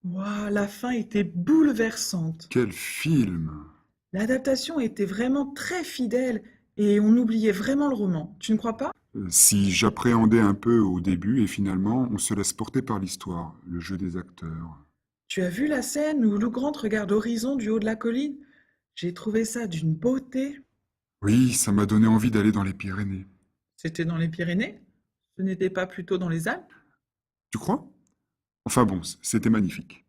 Ouah, la fin était bouleversante. Quel film! L'adaptation était vraiment très fidèle et on oubliait vraiment le roman. Tu ne crois pas? Si j'appréhendais un peu au début et finalement on se laisse porter par l'histoire, le jeu des acteurs. Tu as vu la scène où Lou Grant regarde l'horizon du haut de la colline? J'ai trouvé ça d'une beauté. Oui, ça m'a donné envie d'aller dans les Pyrénées. C'était dans les Pyrénées? Ce n'était pas plutôt dans les Alpes? Tu crois? Enfin bon, c'était magnifique.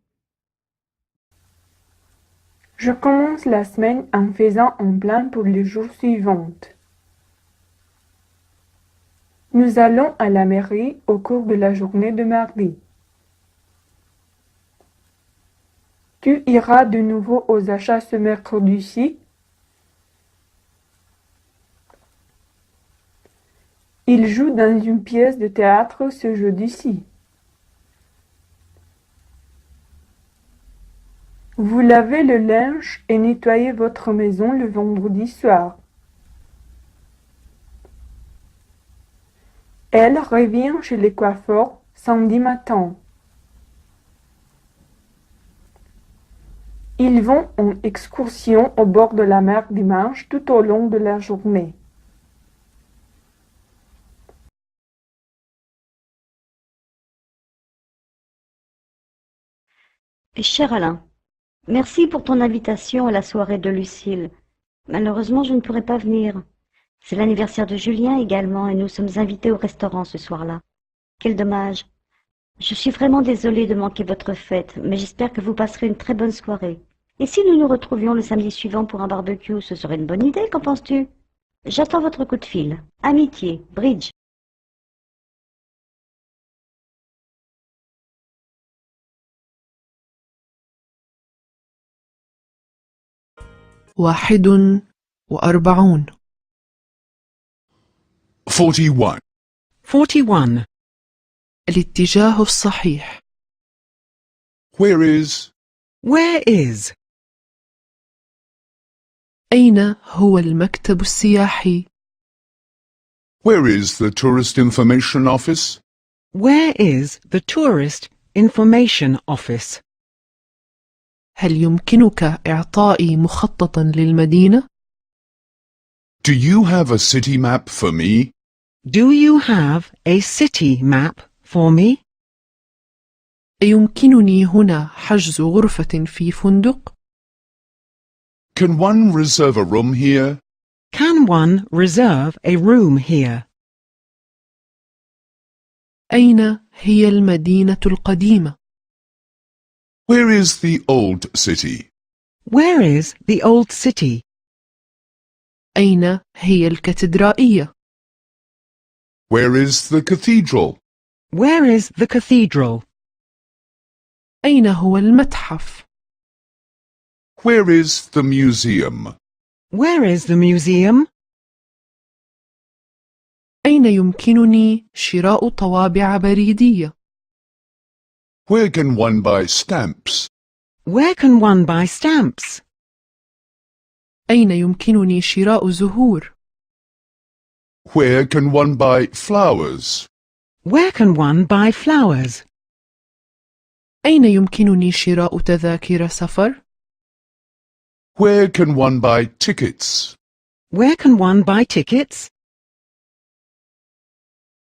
Je commence la semaine en faisant un plan pour les jours suivants. Nous allons à la mairie au cours de la journée de mardi. Tu iras de nouveau aux achats ce mercredi-ci? Il joue dans une pièce de théâtre ce jeudi-ci. Vous lavez le linge et nettoyez votre maison le vendredi soir. Elle revient chez les coiffeurs samedi matin. Ils vont en excursion au bord de la mer dimanche tout au long de la journée. Cher Alain, merci pour ton invitation à la soirée de Lucille. Malheureusement, je ne pourrai pas venir. C'est l'anniversaire de Julien également et nous sommes invités au restaurant ce soir-là. Quel dommage. Je suis vraiment désolée de manquer votre fête, mais j'espère que vous passerez une très bonne soirée. Et si nous nous retrouvions le samedi suivant pour un barbecue, ce serait une bonne idée, qu'en penses-tu? J'attends votre coup de fil. Amitié, Bridge. واحد وأربعون 41. 41. الاتجاه الصحيح. Where is? Where is? أين هو المكتب السياحي؟ Where is the Tourist Information Office? Where is the Tourist Information Office? هل يمكنك إعطائي مخططا للمدينة؟ Do you have a city map for me? Do you have a city map for me? أيمكنني هنا حجز غرفة في فندق؟ Can one reserve a room here? Can one reserve a room here? أين هي المدينة القديمة؟ Where is the old city? Where is the old city? أين هي الكاتدرائية؟ Where is the cathedral? Where is the cathedral? أين هو المتحف؟ Where is the museum? Where is the museum? أين يمكنني شراء طوابع بريدية؟ Where can one buy stamps? Where can one buy stamps? أين يمكنني شراء زهور؟ Where can one buy flowers? Where can one buy flowers? أين يمكنني شراء تذاكر سفر؟ Where can one buy tickets? Where can one buy tickets?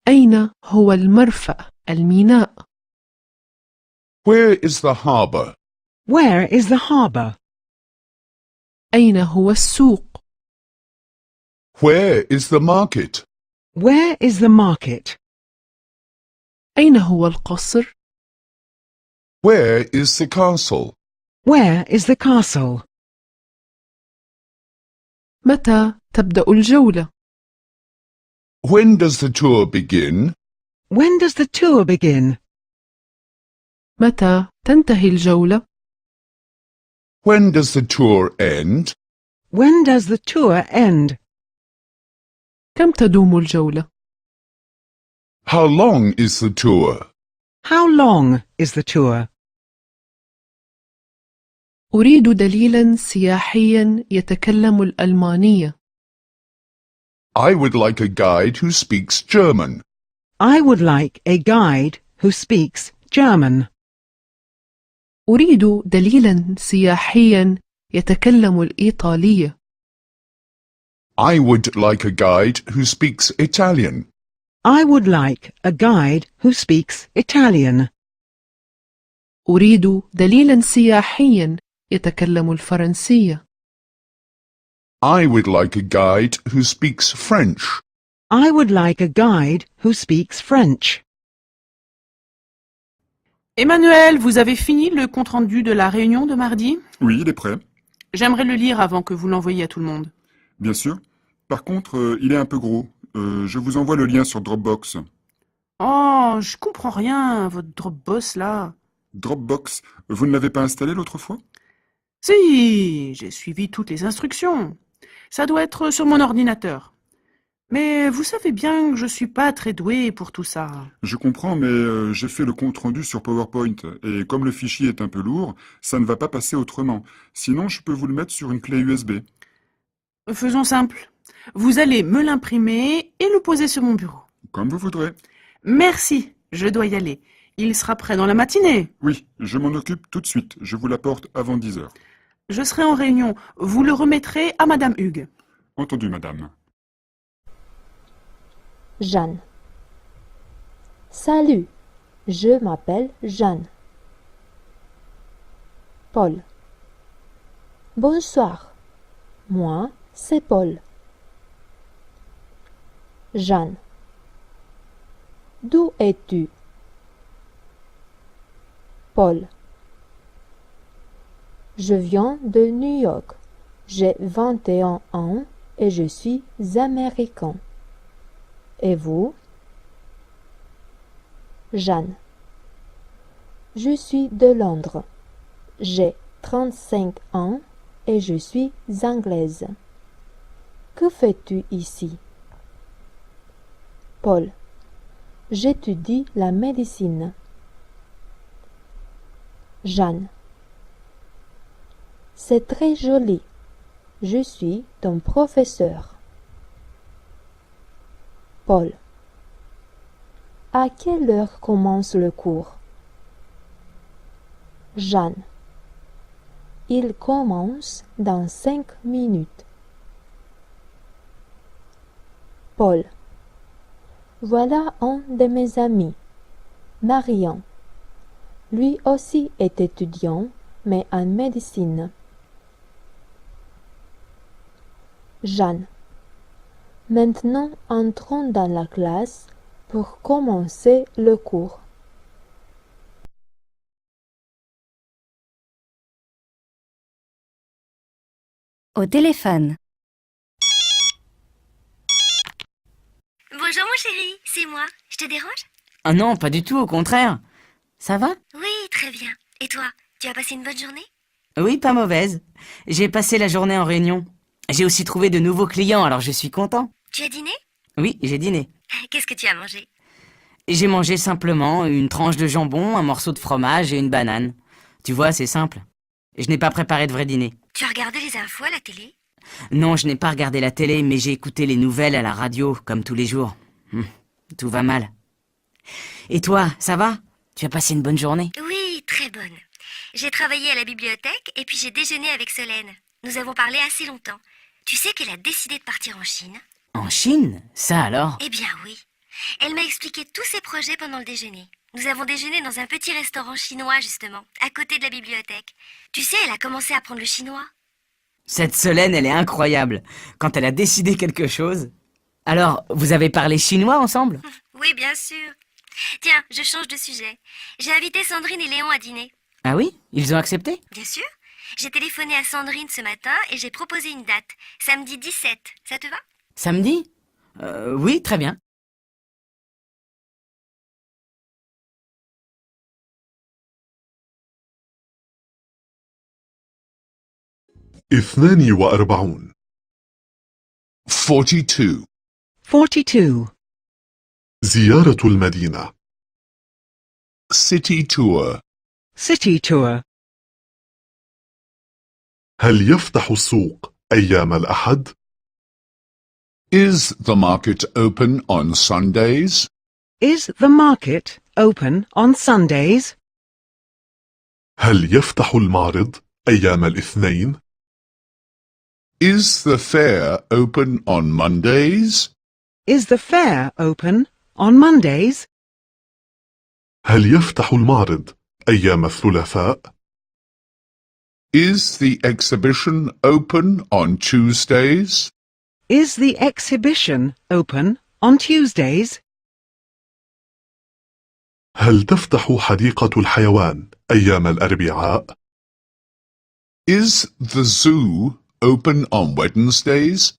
أين هو المرفأ الميناء؟ Where is the harbour? Where is the harbour? أين هو السوق؟ Where is the market? Where is the market? أين هو القصر؟ Where is the castle? Where is the castle? متى تبدأ الجولة؟ When does the tour begin? When does the tour begin? متى تنتهي الجولة؟ When does the tour end? When does the tour end? كم تدوم الجولة؟ How long is the tour? How long is the tour? أريد دليلا سياحيا يتكلم الألمانية. I would like a guide who speaks German. I would like a guide who speaks German. أريد دليلا سياحيا يتكلم الإيطالية. I would like a guide who speaks Italian. I would like a guide who speaks Italian. أريد دليلا سياحيا يتكلم الفرنسية. I would like a guide who speaks French. I would like a guide who speaks French. Emmanuel, vous avez fini le compte-rendu de la réunion de mardi? Oui, il est prêt. J'aimerais le lire avant que vous l'envoyiez à tout le monde. Bien sûr. Par contre, il est un peu gros. Je vous envoie le lien sur Dropbox. Oh, je comprends rien, votre Dropbox là. Dropbox, vous ne l'avez pas installé l'autre fois? Si, j'ai suivi toutes les instructions. Ça doit être sur mon ordinateur. Mais vous savez bien que je suis pas très doué pour tout ça. Je comprends, mais j'ai fait le compte-rendu sur PowerPoint. Et comme le fichier est un peu lourd, ça ne va pas passer autrement. Sinon, je peux vous le mettre sur une clé USB. Faisons simple. Vous allez me l'imprimer et le poser sur mon bureau. Comme vous voudrez. Merci, je dois y aller. Il sera prêt dans la matinée. Oui, je m'en occupe tout de suite. Je vous l'apporte avant 10 heures. Je serai en réunion. Vous le remettrez à Madame Hugues. Entendu, madame. Jeanne. Salut, je m'appelle Jeanne. Paul. Bonsoir, moi c'est Paul. Jeanne. D'où es-tu? Paul. Je viens de New York. J'ai 21 ans et je suis américain. Et vous? Jeanne. Je suis de Londres. J'ai 35 ans et je suis anglaise. Que fais-tu ici? Paul. J'étudie la médecine. Jeanne. C'est très joli. Je suis ton professeur. Paul. À quelle heure commence le cours? Jeanne. Il commence dans 5 minutes. Paul. Voilà un de mes amis, Marian. Lui aussi est étudiant, mais en médecine. Jeanne. Maintenant, entrons dans la classe pour commencer le cours. Au téléphone. Bonjour mon chéri, c'est moi. Je te dérange? Ah non, pas du tout, au contraire. Ça va? Oui, très bien. Et toi, tu as passé une bonne journée? Oui, pas mauvaise. J'ai passé la journée en réunion. J'ai aussi trouvé de nouveaux clients, alors je suis content. Tu as dîné? Oui, j'ai dîné. Qu'est-ce que tu as mangé? J'ai mangé simplement une tranche de jambon, un morceau de fromage et une banane. Tu vois, c'est simple. Je n'ai pas préparé de vrai dîner. Tu as regardé les infos à la télé? Non, je n'ai pas regardé la télé, mais j'ai écouté les nouvelles à la radio, comme tous les jours. Tout va mal. Et toi, ça va? Tu as passé une bonne journée? Oui, très bonne. J'ai travaillé à la bibliothèque et puis j'ai déjeuné avec Solène. Nous avons parlé assez longtemps. Tu sais qu'elle a décidé de partir en Chine? En Chine? Ça alors? Eh bien oui. Elle m'a expliqué tous ses projets pendant le déjeuner. Nous avons déjeuné dans un petit restaurant chinois, justement, à côté de la bibliothèque. Tu sais, elle a commencé à apprendre le chinois. Cette Solène, elle est incroyable. Quand elle a décidé quelque chose... Alors, vous avez parlé chinois ensemble? Oui, bien sûr. Tiens, je change de sujet. J'ai invité Sandrine et Léon à dîner. Ah oui? Ils ont accepté? Bien sûr. J'ai téléphoné à Sandrine ce matin et j'ai proposé une date. Samedi 17. Ça te va? Samedi? Oui, très bien. اثنان وأربعون 42 42. زيارة المدينة City tour City tour. هل يفتح السوق أيام الأحد؟ Is the market open on Sundays? Is the market open on Sundays? هل يفتح المعرض أيام الاثنين؟ Is the fair open on Mondays? Is the fair open on Mondays? هل يفتح المعرض أيام الثلاثاء؟ Is the exhibition open on Tuesdays? Is the exhibition open on Tuesdays? هل تفتح حديقة الحيوان أيام الأربعاء؟ Is the zoo open on Wednesdays?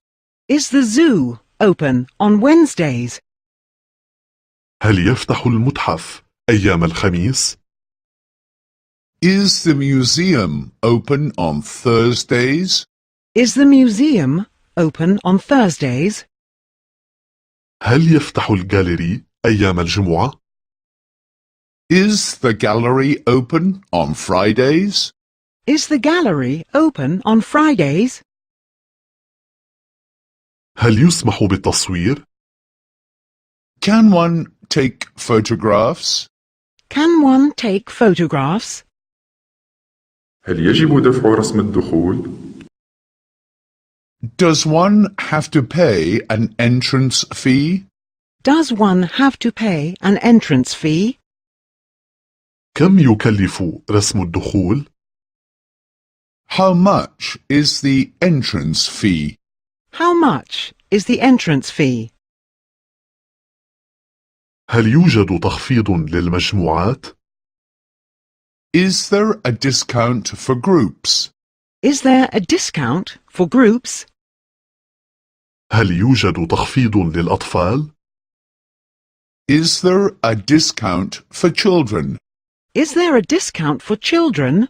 Is the zoo open on Wednesdays? هل يفتح المتحف أيام الخميس؟ Is the museum open on Thursdays? Is the museum open on Thursdays? هل يفتح الجاليري أيام الجمعة؟ Is the gallery open on Fridays? Is the gallery open on Fridays? هل يسمح بالتصوير؟ Can one take photographs? Can one take photographs? هل يجب دفع رسم الدخول؟ Does one have to pay an entrance fee? Does one have to pay an entrance fee? كم يكلف رسم الدخول؟ How much is the entrance fee? How much is the entrance fee? هل يوجد تخفيض للمجموعات؟ Is there a discount for groups? Is there a discount for groups? هل يوجد تخفيض للأطفال؟ Is there a discount for children? Is there a discount for children?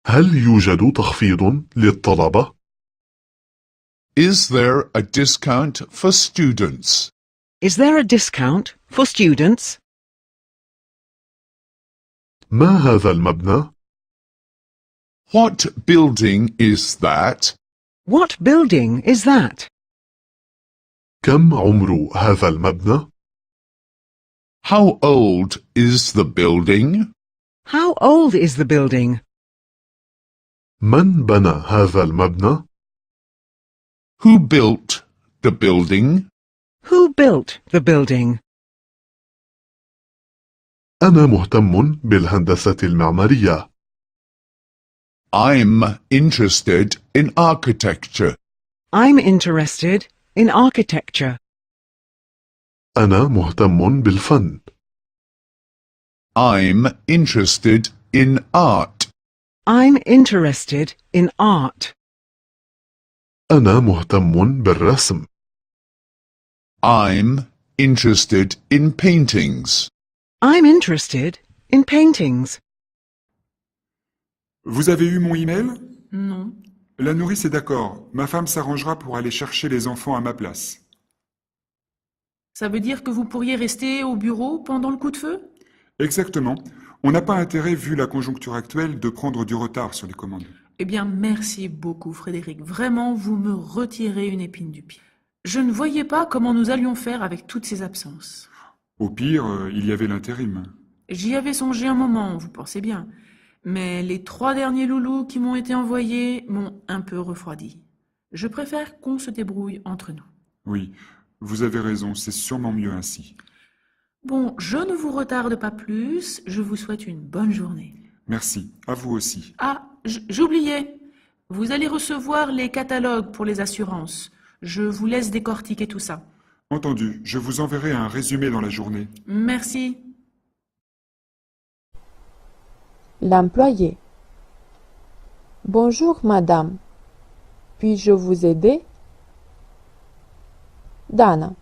هل يوجد تخفيض للطلبة؟ Is there a discount for students? Is there a discount for students? ما هذا المبنى؟ What building is that? What building is that? كم عمر هذا المبنى؟ How old is the building? How old is the building? من بنى هذا المبنى؟ Who built the building? Who built the building? أنا مهتم بالهندسة المعمارية. I'm interested in architecture. I'm interested in architecture. أنا مهتم بالفن. I'm interested in art. I'm interested in art. أنا مهتم بالرسم. I'm interested in paintings. I'm interested in paintings. Vous avez eu mon email? Non. La nourrice est d'accord. Ma femme s'arrangera pour aller chercher les enfants à ma place. Ça veut dire que vous pourriez rester au bureau pendant le coup de feu? Exactement. On n'a pas intérêt, vu la conjoncture actuelle, de prendre du retard sur les commandes. Eh bien, merci beaucoup, Frédéric. Vraiment, vous me retirez une épine du pied. Je ne voyais pas comment nous allions faire avec toutes ces absences. Au pire, il y avait l'intérim. J'y avais songé un moment, vous pensez bien. Mais les 3 derniers loulous qui m'ont été envoyés m'ont un peu refroidi. Je préfère qu'on se débrouille entre nous. Oui, vous avez raison, c'est sûrement mieux ainsi. Bon, je ne vous retarde pas plus. Je vous souhaite une bonne journée. Merci, à vous aussi. Ah, j'oubliais. Vous allez recevoir les catalogues pour les assurances. Je vous laisse décortiquer tout ça. Entendu, je vous enverrai un résumé dans la journée. Merci. L'employé. Bonjour, madame. Puis-je vous aider? Dana.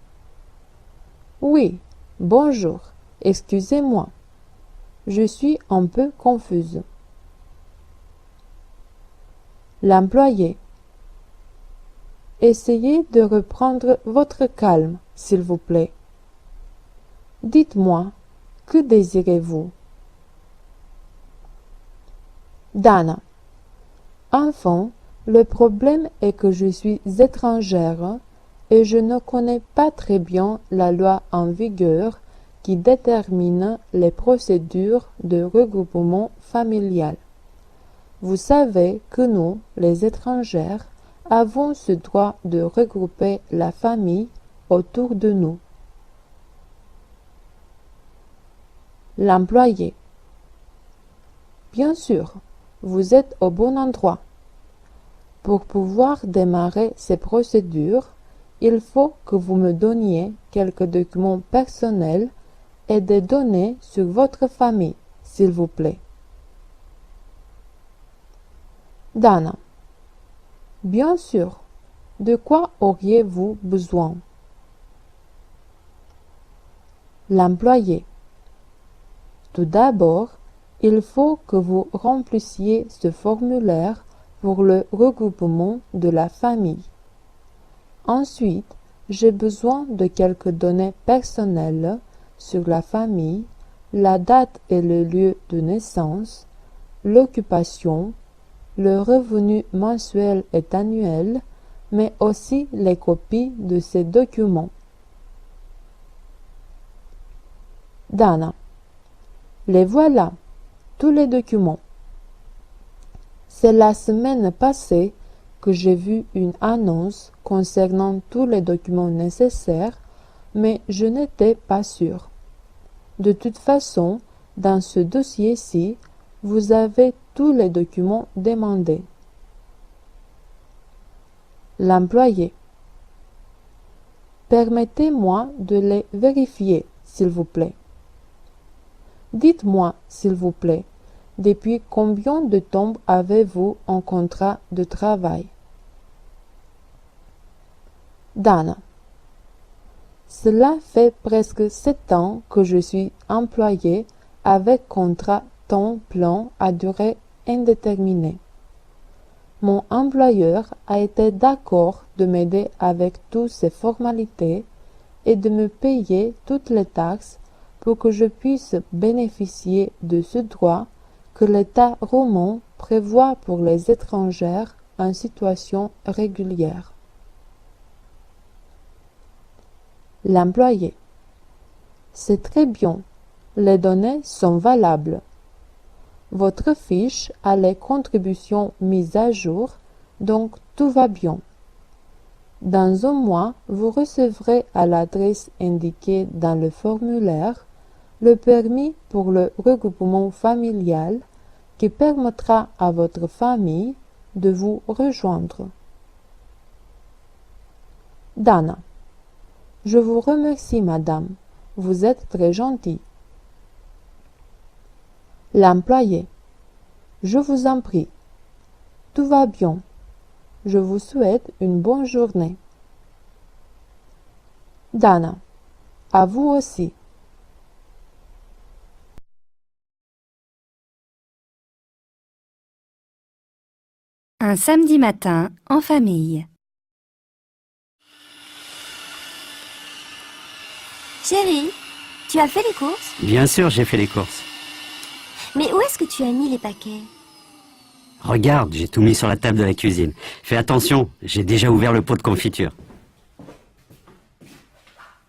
Oui, bonjour. Excusez-moi. Je suis un peu confuse. L'employé. Essayez de reprendre votre calme, s'il vous plaît. Dites-moi, que désirez-vous? Dana. Enfant, le problème est que je suis étrangère et je ne connais pas très bien la loi en vigueur qui détermine les procédures de regroupement familial. Vous savez que nous, les étrangères, avons ce droit de regrouper la famille autour de nous. L'employé. Bien sûr, vous êtes au bon endroit. Pour pouvoir démarrer ces procédures, il faut que vous me donniez quelques documents personnels et des données sur votre famille, s'il vous plaît. Dana. Bien sûr. De quoi auriez-vous besoin? L'employé. Tout d'abord, il faut que vous remplissiez ce formulaire pour le regroupement de la famille. Ensuite, j'ai besoin de quelques données personnelles sur la famille, la date et le lieu de naissance, l'occupation, le revenu mensuel et annuel, mais aussi les copies de ces documents. Dana. Les voilà, tous les documents. C'est la semaine passée que j'ai vu une annonce concernant tous les documents nécessaires, mais je n'étais pas sûre. De toute façon, dans ce dossier-ci, vous avez tous les documents demandés. L'employé. Permettez-moi de les vérifier, s'il vous plaît. Dites-moi, s'il vous plaît, depuis combien de temps avez-vous un contrat de travail? Dana. Cela fait presque 7 ans que je suis employée avec contrat temps plein à durée indéterminée. Mon employeur a été d'accord de m'aider avec toutes ces formalités et de me payer toutes les taxes pour que je puisse bénéficier de ce droit que l'État roman prévoit pour les étrangères en situation régulière. L'employé. C'est très bien. Les données sont valables. Votre fiche a les contributions mises à jour, donc tout va bien. Dans un mois, vous recevrez à l'adresse indiquée dans le formulaire le permis pour le regroupement familial qui permettra à votre famille de vous rejoindre. Dana. Je vous remercie, madame. Vous êtes très gentille. L'employé. Je vous en prie. Tout va bien. Je vous souhaite une bonne journée. Dana. À vous aussi. Un samedi matin en famille. Chérie, tu as fait les courses? Bien sûr, j'ai fait les courses. Mais où est-ce que tu as mis les paquets? Regarde, j'ai tout mis sur la table de la cuisine. Fais attention, j'ai déjà ouvert le pot de confiture.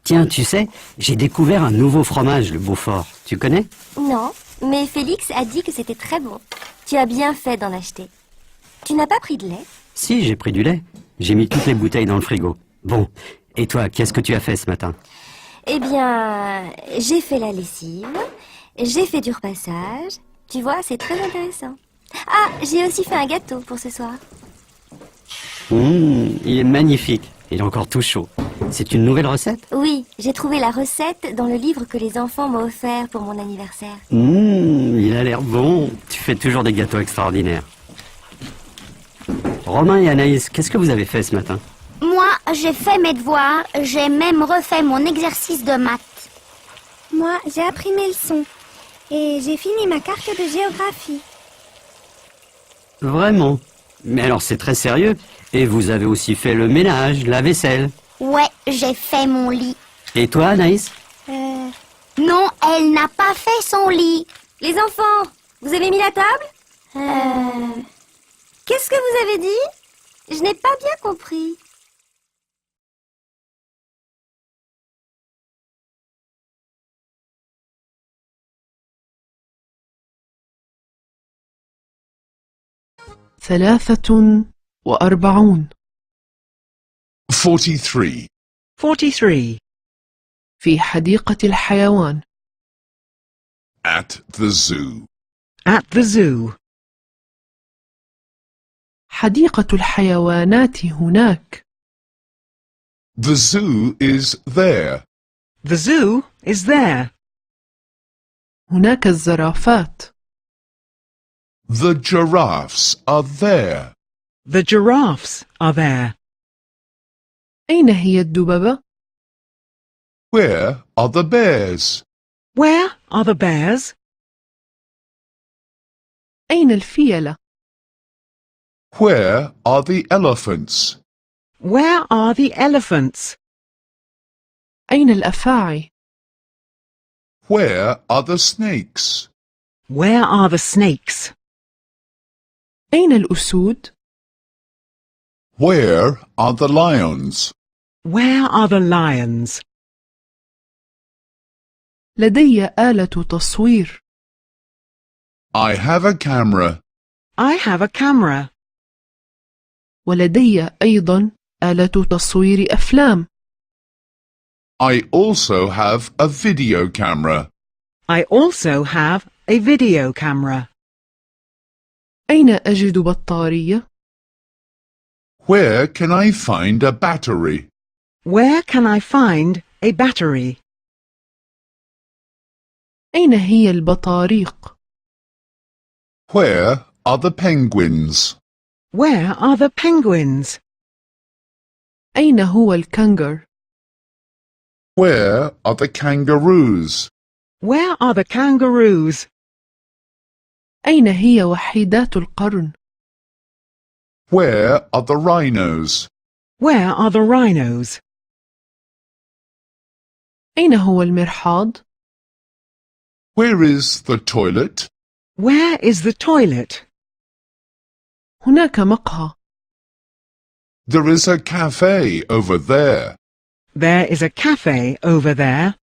Tiens, tu sais, j'ai découvert un nouveau fromage, le Beaufort. Tu connais? Non, mais Félix a dit que c'était très bon. Tu as bien fait d'en acheter. Tu n'as pas pris de lait? Si, j'ai pris du lait. J'ai mis toutes les bouteilles dans le frigo. Bon, et toi, qu'est-ce que tu as fait ce matin? Eh bien, j'ai fait la lessive, j'ai fait du repassage. Tu vois, c'est très intéressant. Ah, j'ai aussi fait un gâteau pour ce soir. Il est magnifique. Il est encore tout chaud. C'est une nouvelle recette? Oui, j'ai trouvé la recette dans le livre que les enfants m'ont offert pour mon anniversaire. Il a l'air bon. Tu fais toujours des gâteaux extraordinaires. Romain et Anaïs, qu'est-ce que vous avez fait ce matin? Moi, j'ai fait mes devoirs, j'ai même refait mon exercice de maths. Moi, j'ai appris mes leçons et j'ai fini ma carte de géographie. Vraiment? Mais alors c'est très sérieux. Et vous avez aussi fait le ménage, la vaisselle. Ouais, j'ai fait mon lit. Et toi, Anaïs? Non, elle n'a pas fait son lit. Les enfants, vous avez mis la table? Qu'est-ce que vous avez dit? Je n'ai pas bien compris. 43. 43. 43. في حديقة الحيوان. At the zoo. At the zoo. حديقة الحيوانات هناك. The zoo is there. The zoo is there. هناك الزرافات. The giraffes are there. The giraffes are there. أين هي الدببة؟ Where are the bears? Where are the bears? أين الفيلة؟ Where are the elephants? Where are the elephants? أين الأفاعي؟ Where are the snakes? Where are the snakes? أين الأسود؟ Where are the lions? Where are the lions? لدي آلة تصوير. I have a camera. I have a camera. ولدي أيضا آلة تصوير أفلام. I also have a video camera. I also have a video camera. أين أجد بطارية؟ Where can I find a battery? Where can I find a battery? أين هي البطاريق؟ Where are the penguins? Where are the penguins? أين هو الكنغر؟ Where are the kangaroos? Where are the kangaroos? أين هي وحيدات القرن؟ Where are the rhinos? Where are the rhinos? أين هو المرحاض؟ Where is the toilet? Where is the toilet? هناك مقهى. There is a cafe over there. There is a cafe over there.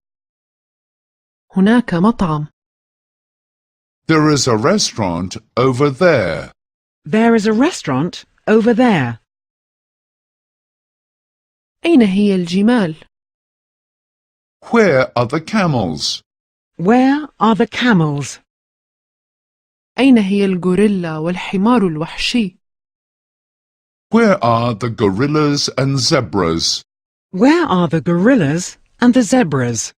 هناك مطعم. There is a restaurant over there. There is a restaurant over there. أين هي الجمال؟ Where are the camels? Where are the camels? أين هي الغوريلا والحمار الوحشي؟ Where are the gorillas and zebras? Where are the gorillas and the zebras?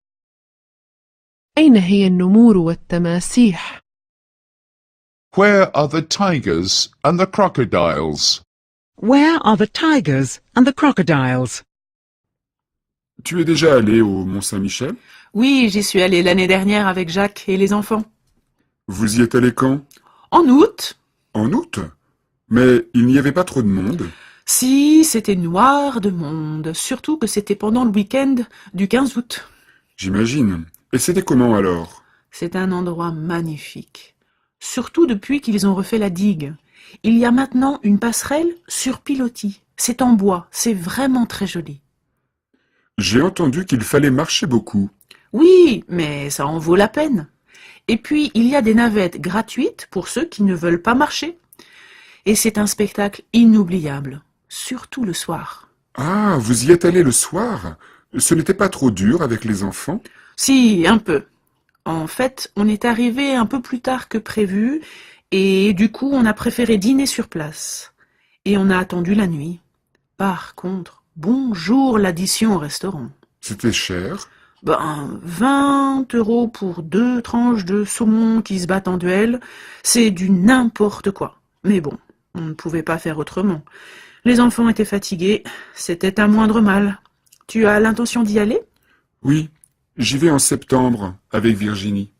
أين هي النمور والتماسيح؟ Where are the tigers and the crocodiles? Where are the tigers and the crocodiles? Tu es déjà allé au Mont-Saint-Michel? Oui, j'y suis allée l'année dernière avec Jacques et les enfants. Vous y êtes allé quand? En août? En août? Mais il n'y avait pas trop de monde. Si, c'était noir de monde, surtout que c'était pendant le week-end du 15 août. J'imagine. Et c'était comment alors? C'est un endroit magnifique, surtout depuis qu'ils ont refait la digue. Il y a maintenant une passerelle sur pilotis. C'est en bois, c'est vraiment très joli. J'ai entendu qu'il fallait marcher beaucoup. Oui, mais ça en vaut la peine. Et puis, il y a des navettes gratuites pour ceux qui ne veulent pas marcher. Et c'est un spectacle inoubliable, surtout le soir. Ah, vous y êtes allé le soir? Ce n'était pas trop dur avec les enfants? Si, un peu. En fait, on est arrivé un peu plus tard que prévu, et du coup, on a préféré dîner sur place. Et on a attendu la nuit. Par contre, bonjour l'addition au restaurant. C'était cher? 20 € pour 2 tranches de saumon qui se battent en duel, c'est du n'importe quoi. Mais bon, on ne pouvait pas faire autrement. Les enfants étaient fatigués, c'était un moindre mal. Tu as l'intention d'y aller? Oui, j'y vais en septembre avec Virginie.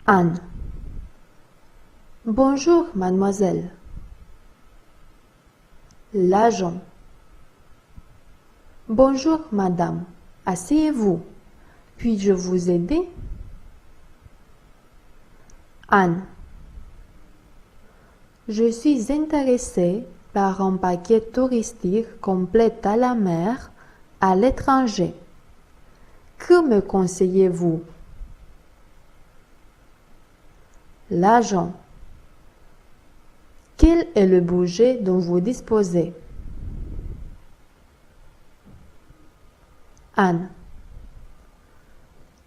Anne. Bonjour, mademoiselle. L'agent. Bonjour, madame. Asseyez-vous. Puis-je vous aider? Anne. Je suis intéressée par un paquet touristique complet à la mer à l'étranger. Que me conseillez-vous? L'agent. Quel est le budget dont vous disposez? Anne.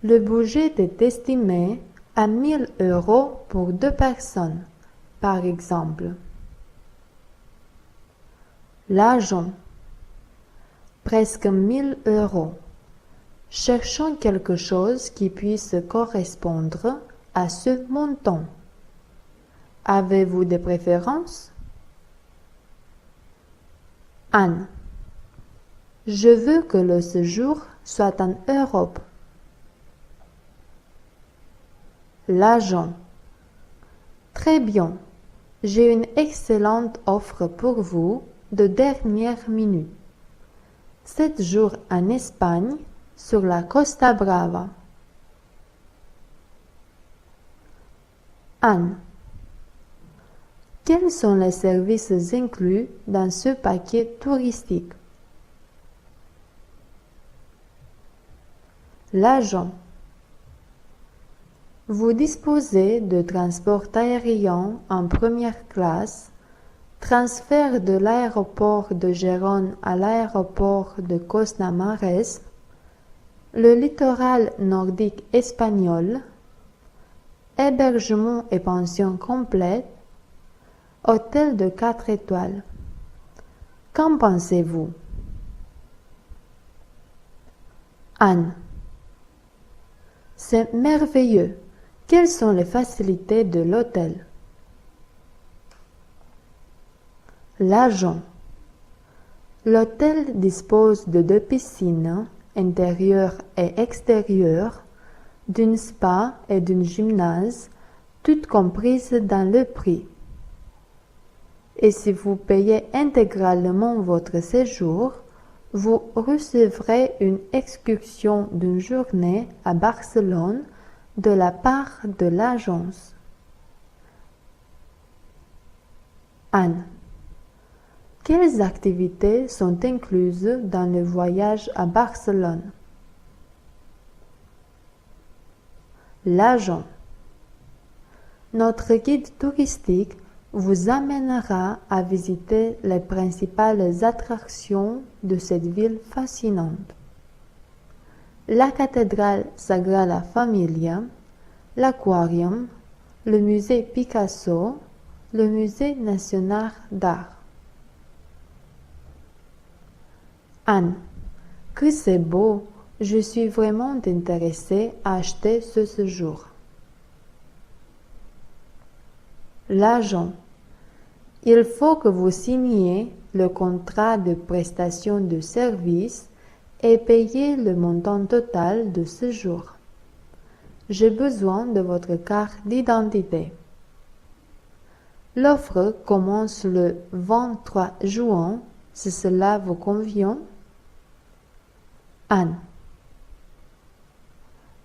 Le budget est estimé à 1 000 € pour 2 personnes, par exemple. L'agent. Presque 1 000 €. Cherchons quelque chose qui puisse correspondre à ce montant. Avez-vous des préférences? Anne. Je veux que le séjour soit en Europe. L'agent. Très bien. J'ai une excellente offre pour vous de dernière minute. 7 jours en Espagne, sur la Costa Brava. Anne. Quels sont les services inclus dans ce paquet touristique? L'agent. Vous disposez de transport aérien en première classe, transfert de l'aéroport de Gérone à l'aéroport de Cosna-Mares, le littoral nordique espagnol, hébergement et pension complète, hôtel de 4 étoiles. Qu'en pensez-vous? Anne. C'est merveilleux. Quelles sont les facilités de l'hôtel? L'agent. L'hôtel dispose de 2 piscines, intérieure et extérieure, d'une spa et d'une gymnase, toutes comprises dans le prix. Et si vous payez intégralement votre séjour, vous recevrez une excursion d'une journée à Barcelone de la part de l'agence. Anne. Quelles activités sont incluses dans le voyage à Barcelone? L'agent. Notre guide touristique vous amènera à visiter les principales attractions de cette ville fascinante. La cathédrale Sagrada Familia, l'aquarium, le musée Picasso, le musée national d'art. Anne. Que c'est beau! Je suis vraiment intéressée à acheter ce séjour. L'agent. Il faut que vous signiez le contrat de prestation de service et payiez le montant total de séjour. J'ai besoin de votre carte d'identité. L'offre commence le 23 juin, si cela vous convient. Anne.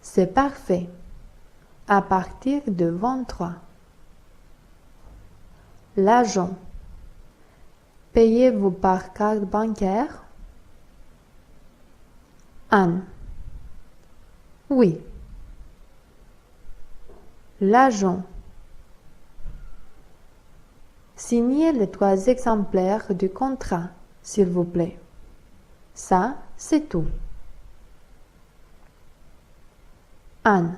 C'est parfait. À partir de 23. L'agent. Payez-vous par carte bancaire? Anne. Oui. L'agent. Signez les 3 exemplaires du contrat, s'il vous plaît. Ça, c'est tout. Anne.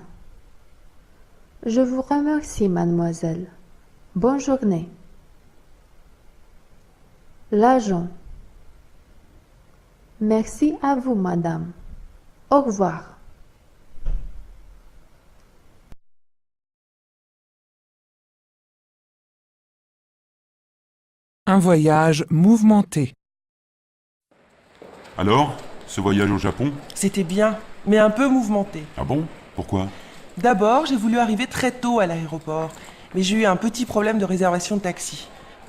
Je vous remercie, mademoiselle. Bonne journée. L'agent. Merci à vous, madame. Au revoir. Un voyage mouvementé. Alors, ce voyage au Japon? C'était bien, mais un peu mouvementé. Ah bon? Pourquoi? D'abord, j'ai voulu arriver très tôt à l'aéroport, mais j'ai eu un petit problème de réservation de taxi.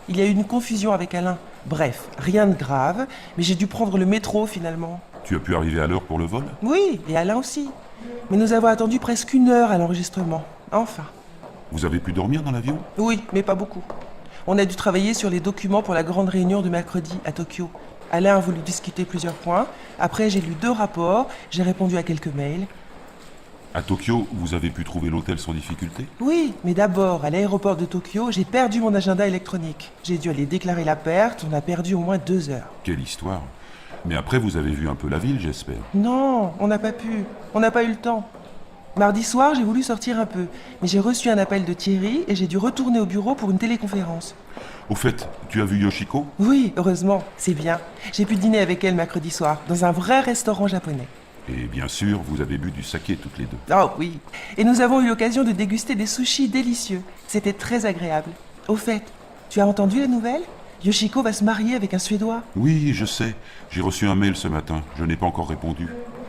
Il y a eu une confusion avec Alain. Bref, rien de grave, mais j'ai dû prendre le métro finalement. Tu as pu arriver à l'heure pour le vol? Oui, et Alain aussi. Mais nous avons attendu presque 1 heure à l'enregistrement. Enfin. Vous avez pu dormir dans l'avion? Oui, mais pas beaucoup. On a dû travailler sur les documents pour la grande réunion de mercredi à Tokyo. Alain a voulu discuter plusieurs points. Après, j'ai lu 2 rapports, j'ai répondu à quelques mails. À Tokyo, vous avez pu trouver l'hôtel sans difficulté? Oui, mais d'abord, à l'aéroport de Tokyo, j'ai perdu mon agenda électronique. J'ai dû aller déclarer la perte, on a perdu au moins 2 heures. Quelle histoire. Mais après, vous avez vu un peu la ville, j'espère. Non, on n'a pas pu. On n'a pas eu le temps. Mardi soir, j'ai voulu sortir un peu, mais j'ai reçu un appel de Thierry et j'ai dû retourner au bureau pour une téléconférence. Au fait, tu as vu Yoshiko? Oui, heureusement, c'est bien. J'ai pu dîner avec elle mercredi soir, dans un vrai restaurant japonais. Et bien sûr, vous avez bu du saké toutes les deux. Oh oui, et nous avons eu l'occasion de déguster des sushis délicieux. C'était très agréable. Au fait, tu as entendu la nouvelle? Yoshiko va se marier avec un Suédois. Oui, je sais. J'ai reçu un mail ce matin. Je n'ai pas encore répondu.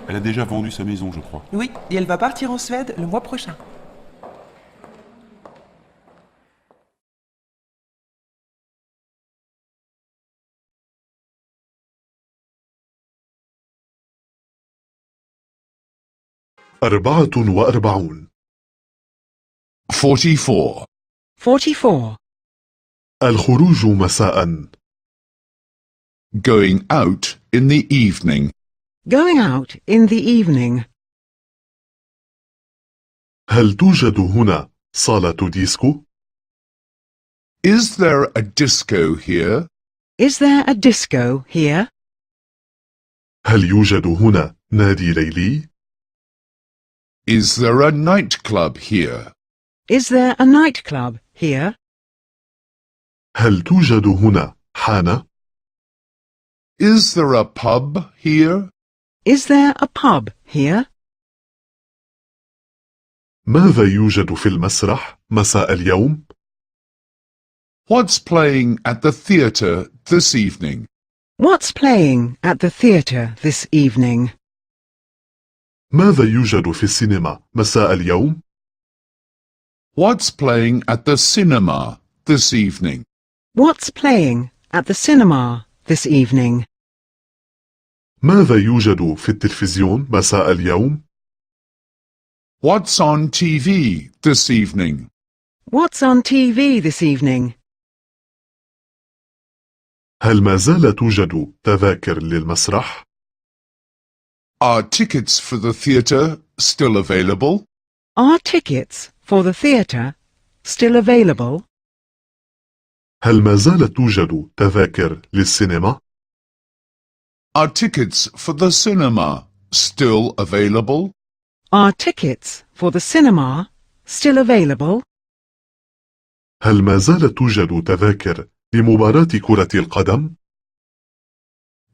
Elle a déjà vendu sa maison, je crois. Oui, et elle va partir en Suède le mois prochain. أربعة وأربعون 44. 44. الخروج مساء. Going out in the evening. Going out in the evening. هل توجد هنا صالة ديسكو؟ Is there a disco here? Is there a disco here? هل يوجد هنا نادي ليلي؟ Is there a nightclub here? Is there a nightclub here? هل توجد هنا حانة؟ Is there a pub here? Is there a pub here? ماذا يوجد في المسرح مساء اليوم؟ What's playing at the theatre this evening? What's playing at the theatre this evening? ماذا يوجد في السينما مساء اليوم؟ What's playing at the cinema this evening? What's playing at the cinema this evening? ماذا يوجد في التلفزيون مساء اليوم؟ What's on TV this evening? What's on TV this evening? هل ما زال توجد تذاكر للمسرح؟ Are tickets for the theatre still available? Are tickets for the theatre still available? هل ما زالت توجد تذاكر للسينما؟ Are tickets for the cinema still available? Are tickets for the cinema still available? هل ما زالت توجد تذاكر لمباراة كرة القدم؟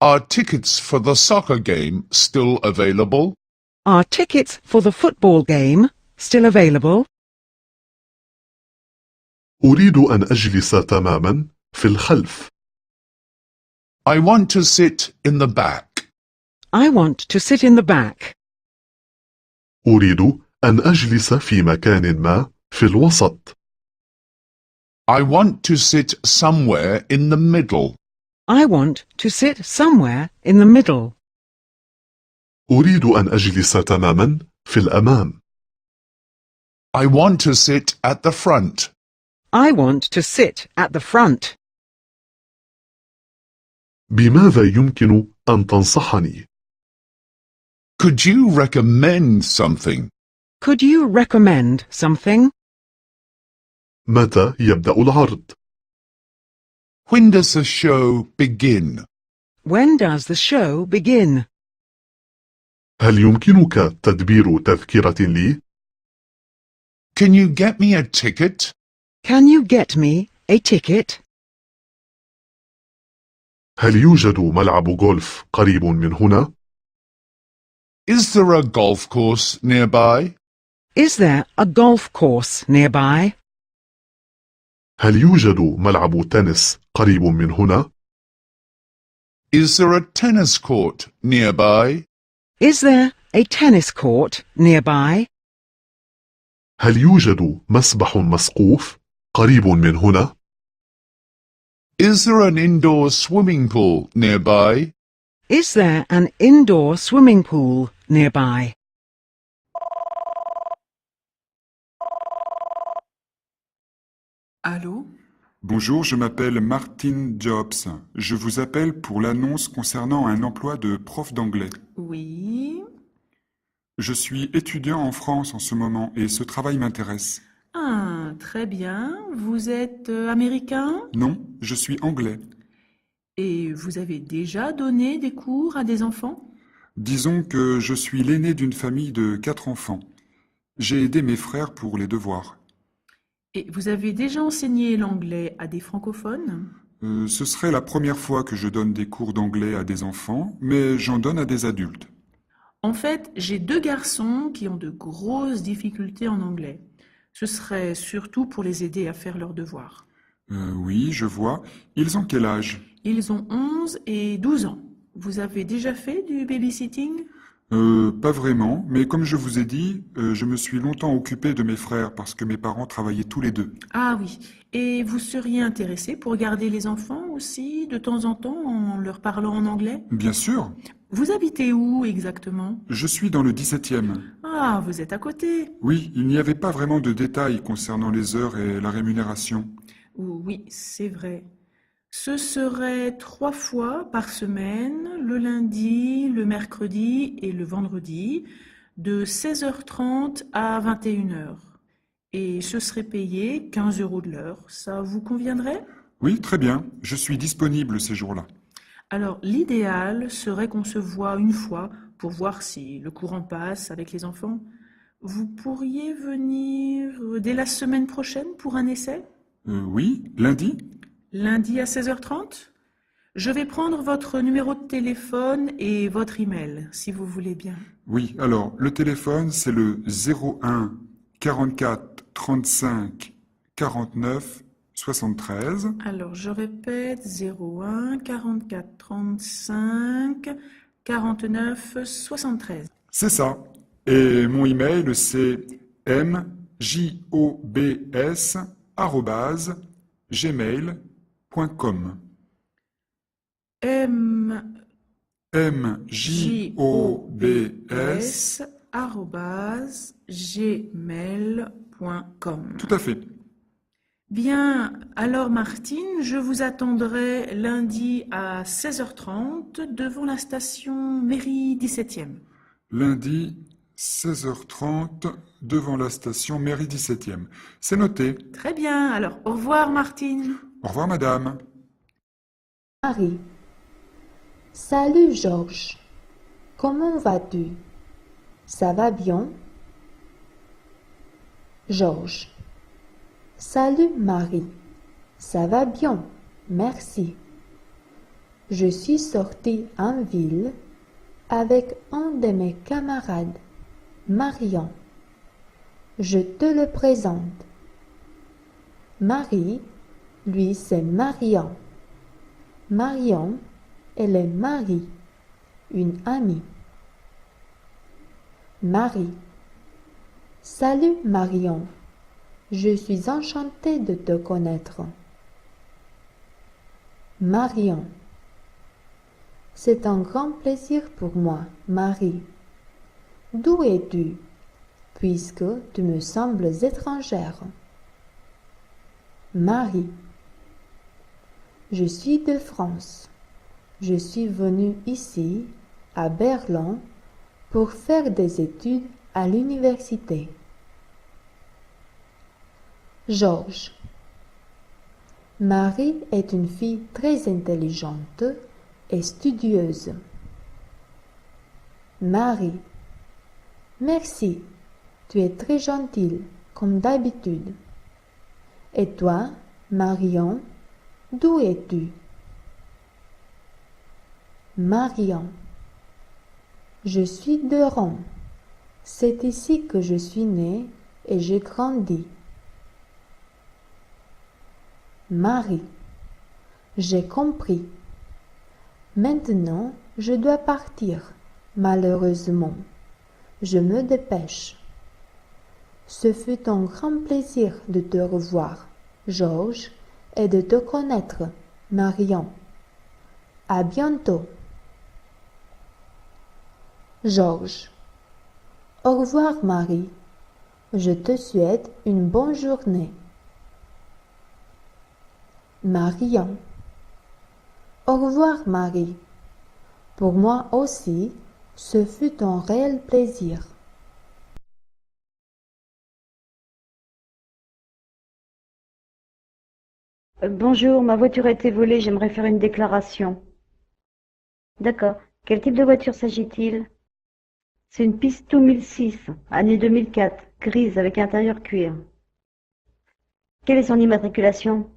Are tickets for the soccer game still available? Are tickets for the football game still available? أريد أن أجلس تماما في الخلف. I want to sit in the back. I want to sit in the back. أريد أن أجلس في مكان ما في الوسط. I want to sit somewhere in the middle. I want to sit somewhere in the middle. أريد أن أجلس تماما في الأمام. I want to sit at the front. I want to sit at the front. بماذا يمكن أن تنصحني؟ Could you recommend something? Could you recommend something? متى يبدأ العرض؟ When does the show begin? When does the show begin? هل يمكنك تدبير تذكرة لي؟ Can you get me a ticket? Can you get me a ticket? هل يوجد ملعب غولف قريب من هنا؟ Is there a golf course nearby? Is there a golf course nearby? هل يوجد ملعب تنس قريب من هنا؟ Is there a tennis court nearby? Is there a tennis court nearby? هل يوجد مسبح مسقوف قريب من هنا؟ Is there an indoor swimming pool nearby? Is there an indoor swimming pool nearby? Allô? Bonjour, je m'appelle Martin Jobs. Je vous appelle pour l'annonce concernant un emploi de prof d'anglais. Oui. Je suis étudiant en France en ce moment et ce travail m'intéresse. Ah, très bien. Vous êtes américain? Non, je suis anglais. Et vous avez déjà donné des cours à des enfants? Disons que je suis l'aîné d'une famille de 4 enfants. J'ai aidé mes frères pour les devoirs. Et vous avez déjà enseigné l'anglais à des francophones? Ce serait la première fois que je donne des cours d'anglais à des enfants, mais j'en donne à des adultes. En fait, j'ai 2 garçons qui ont de grosses difficultés en anglais. Ce serait surtout pour les aider à faire leurs devoirs. Oui, je vois. Ils ont quel âge? Ils ont 11 et 12 ans. Vous avez déjà fait du babysitting? Pas vraiment, mais comme je vous ai dit, je me suis longtemps occupé de mes frères parce que mes parents travaillaient tous les deux. Ah oui. Et vous seriez intéressé pour garder les enfants aussi, de temps en temps, en leur parlant en anglais? Bien sûr. Vous habitez où exactement? Je suis dans le 17e. Ah, vous êtes à côté. Oui, il n'y avait pas vraiment de détails concernant les heures et la rémunération. Oui, c'est vrai. Ce serait 3 fois par semaine, le lundi, le mercredi et le vendredi, de 16h30 à 21h. Et ce serait payé 15 € de l'heure. Ça vous conviendrait? Oui, très bien. Je suis disponible ces jours-là. Alors, l'idéal serait qu'on se voie une fois pour voir si le courant passe avec les enfants. Vous pourriez venir dès la semaine prochaine pour un essai? Oui, lundi? Lundi à 16h30? Je vais prendre votre numéro de téléphone et votre email, si vous voulez bien. Oui, alors, le téléphone, c'est le 01 44 35 49 73. Alors, je répète, 01 44 35 49 73. C'est ça. Et mon email, c'est mjobs@gmail.com. mjobs@gmail.com. Tout à fait. Bien, alors Martine, je vous attendrai lundi à 16h30 devant la station mairie 17e. Lundi, 16h30, devant la station mairie 17e. C'est noté. Très bien, alors au revoir Martine. Au revoir, madame. Marie. Salut Georges. Comment vas-tu? Ça va bien? Georges. Salut Marie. Ça va bien, merci. Je suis sortie en ville avec un de mes camarades, Marion. Je te le présente. Marie, lui c'est Marion. Marion, elle est Marie, une amie. Marie. Salut Marion. Je suis enchantée de te connaître. Marion. C'est un grand plaisir pour moi, Marie. D'où es-tu, puisque tu me sembles étrangère? Marie. Je suis de France. Je suis venue ici, à Berlin, pour faire des études à l'université. Georges. Marie est une fille très intelligente et studieuse. Marie. Merci, tu es très gentille, comme d'habitude. Et toi, Marion, d'où es-tu? Marion. Je suis de Rome. C'est ici que je suis née et j'ai grandi. Marie. J'ai compris. Maintenant, je dois partir, malheureusement. Je me dépêche. Ce fut un grand plaisir de te revoir, Georges, et de te connaître, Marion. À bientôt. Georges. Au revoir, Marie. Je te souhaite une bonne journée. Marion. Au revoir, Marie. Pour moi aussi, ce fut un réel plaisir. Bonjour, ma voiture a été volée, j'aimerais faire une déclaration. D'accord. Quel type de voiture s'agit-il? C'est une Pisto 1006, année 2004, grise avec intérieur cuir. Quelle est son immatriculation?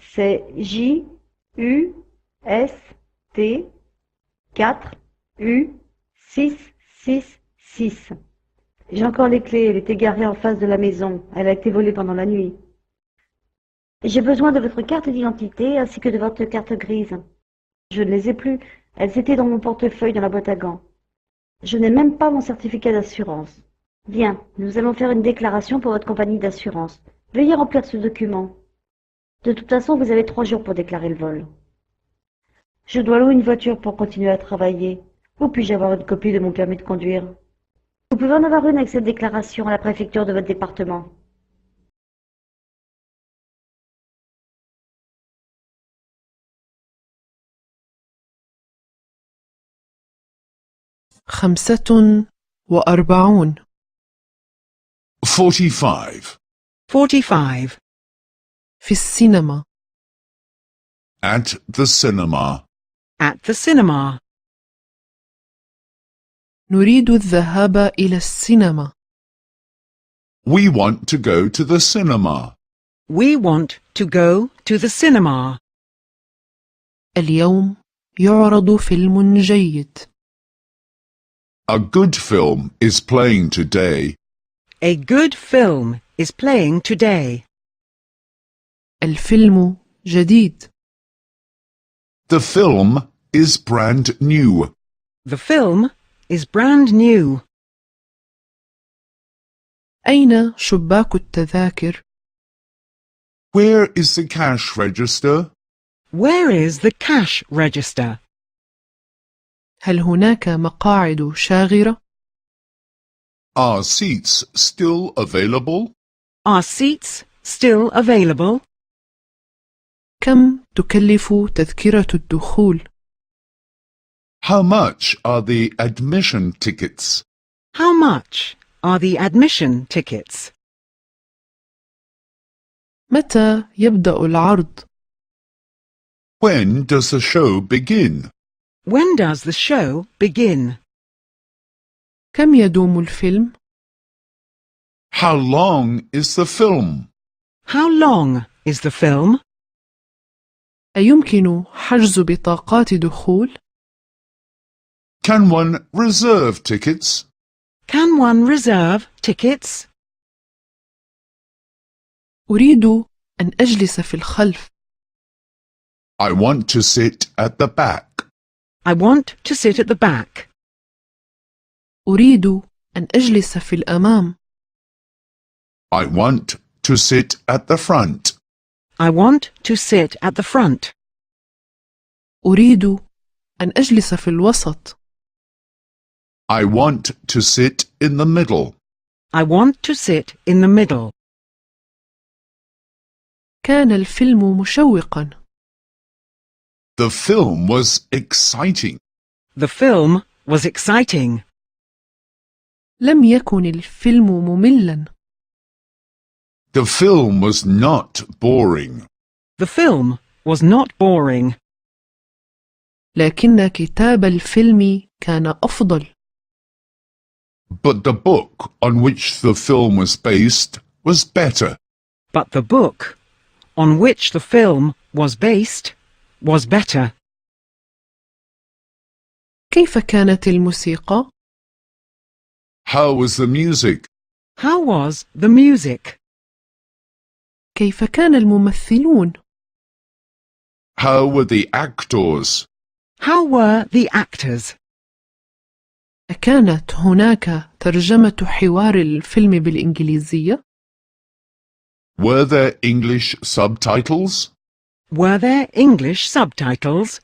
C'est J-U-S-T 4-U-6-6-6. J'ai encore les clés, elle était garée en face de la maison. Elle a été volée pendant la nuit. J'ai besoin de votre carte d'identité ainsi que de votre carte grise. Je ne les ai plus. Elles étaient dans mon portefeuille dans la boîte à gants. Je n'ai même pas mon certificat d'assurance. Bien, nous allons faire une déclaration pour votre compagnie d'assurance. Veuillez remplir ce document. De toute façon, vous avez 3 jours pour déclarer le vol. Je dois louer une voiture pour continuer à travailler. Où puis-je avoir une copie de mon permis de conduire? Vous pouvez en avoir une avec cette déclaration à la préfecture de votre département. خمسة وأربعون 45. 45. في السينما. At the cinema. At the cinema. نريد الذهاب إلى السينما. We want to go to the cinema. We want to go to the cinema. اليوم يعرض فيلم جيد. A good film is playing today. A good film is playing today. الفيلم جديد. The film is brand new. The film is brand new. أين شباك التذاكر؟ Where is the cash register? Where is the cash register? هل هناك مقاعد شاغرة؟ Are seats still available? Are seats still available? كم تكلف تذكرة الدخول؟ How much are the admission tickets? How much are the admission tickets? متى يبدأ العرض؟ When does the show begin? When does the show begin? كم يدوم الفيلم؟ How long is the film? How long is the film? أيمكن حجز بطاقات دخول؟ Can one reserve tickets? Can one reserve tickets? أريد أن أجلس في الخلف. I want to sit at the back. I want to sit at the back. أريد أن أجلس في الأمام. I want to sit at the front. I want to sit at the front. أريد أن أجلس في الوسط. I want to sit in the middle. I want to sit in the middle. كان الفيلم مشوقا. The film was exciting. The film was exciting. لم يكن الفيلم مملا. The film was not boring. The film was not boring. لكن كتاب الفيلم كان أفضل. But the book on which the film was based was better. But the book on which the film was based was better. كيف كانت الموسيقى؟ How was the music? How was the music? كيف كان الممثلون؟ How were the actors? How were the actors? أكانت هناك ترجمة حوار الفيلم بالإنجليزية؟ Were there English subtitles? Were there English subtitles?